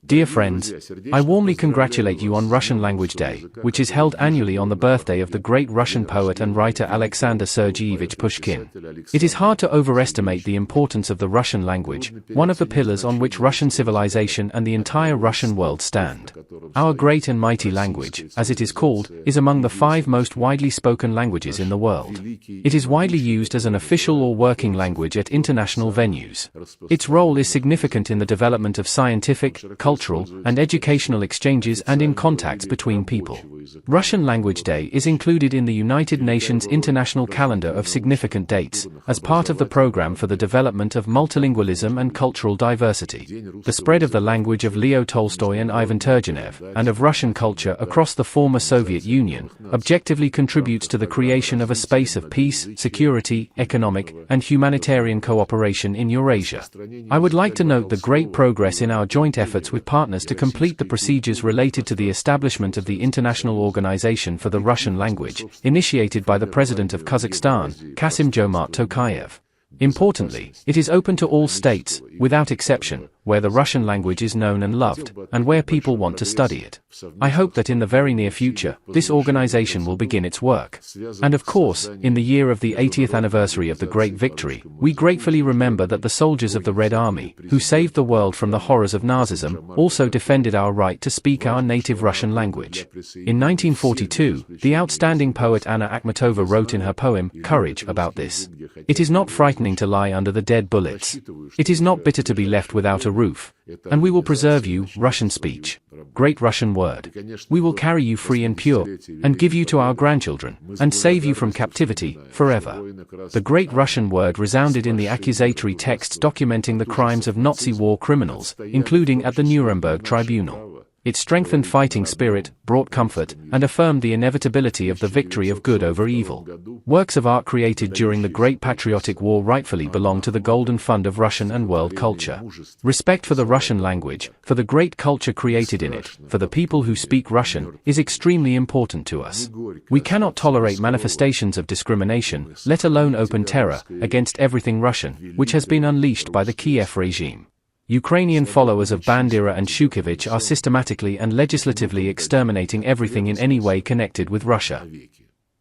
Dear friends, I warmly congratulate you on Russian Language Day, which is held annually on the birthday of the great Russian poet and writer Alexander Sergeyevich Pushkin. It is hard to overestimate the importance of the Russian language, one of the pillars on which Russian civilization and the entire Russian world stand. Our great and mighty language, as it is called, is among the 5 most widely spoken languages in the world. It is widely used as an official or working language at international venues. Its role is significant in the development of scientific, cultural, and educational exchanges and in contacts between people. Russian Language Day is included in the United Nations International Calendar of Significant Dates, as part of the program for the development of multilingualism and cultural diversity. The spread of the language of Leo Tolstoy and Ivan Turgenev, and of Russian culture across the former Soviet Union, objectively contributes to the creation of a space of peace, security, economic, and humanitarian cooperation in Eurasia. I would like to note the great progress in our joint efforts with partners to complete the procedures related to the establishment of the International Organization for the Russian Language, initiated by the President of Kazakhstan, Kassym-Jomart Tokayev. Importantly, it is open to all states, without exception, where the Russian language is known and loved, and where people want to study it. I hope that in the very near future, this organization will begin its work. And of course, in the year of the 80th anniversary of the Great Victory, we gratefully remember that the soldiers of the Red Army, who saved the world from the horrors of Nazism, also defended our right to speak our native Russian language. In 1942, the outstanding poet Anna Akhmatova wrote in her poem, Courage, about this. It is not frightening to lie under the dead bullets. It is not bitter to be left without a roof. And we will preserve you, Russian speech. Great Russian word. We will carry you free and pure, and give you to our grandchildren, and save you from captivity, forever. The great Russian word resounded in the accusatory texts documenting the crimes of Nazi war criminals, including at the Nuremberg Tribunal. It strengthened fighting spirit, brought comfort, and affirmed the inevitability of the victory of good over evil. Works of art created during the Great Patriotic War rightfully belong to the golden fund of Russian and world culture. Respect for the Russian language, for the great culture created in it, for the people who speak Russian, is extremely important to us. We cannot tolerate manifestations of discrimination, let alone open terror, against everything Russian, which has been unleashed by the Kyiv regime. Ukrainian followers of Bandera and Shukevich are systematically and legislatively exterminating everything in any way connected with Russia.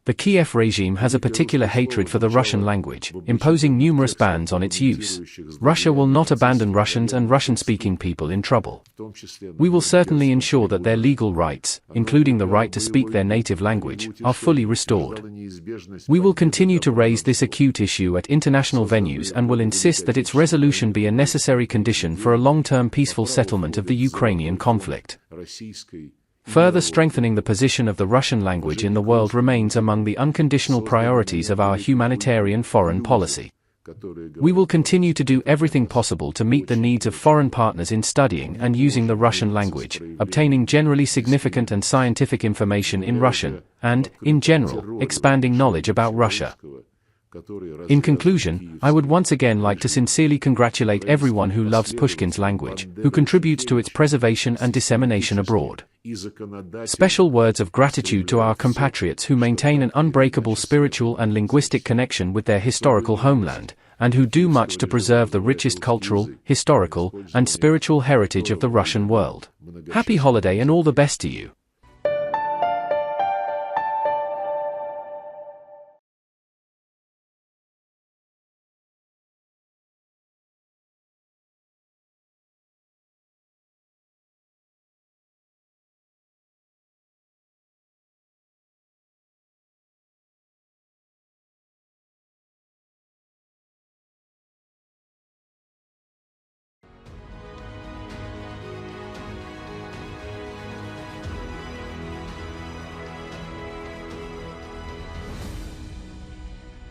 The Kyiv regime has a particular hatred for the Russian language, imposing numerous bans on its use. Russia will not abandon Russians and Russian-speaking people in trouble. We will certainly ensure that their legal rights, including the right to speak their native language, are fully restored. We will continue to raise this acute issue at international venues and will insist that its resolution be a necessary condition for a long-term peaceful settlement of the Ukrainian conflict. Further strengthening the position of the Russian language in the world remains among the unconditional priorities of our humanitarian foreign policy. We will continue to do everything possible to meet the needs of foreign partners in studying and using the Russian language, obtaining generally significant and scientific information in Russian, and, in general, expanding knowledge about Russia. In conclusion, I would once again like to sincerely congratulate everyone who loves Pushkin's language, who contributes to its preservation and dissemination abroad. Special words of gratitude to our compatriots who maintain an unbreakable spiritual and linguistic connection with their historical homeland, and who do much to preserve the richest cultural, historical, and spiritual heritage of the Russian world. Happy holiday and all the best to you.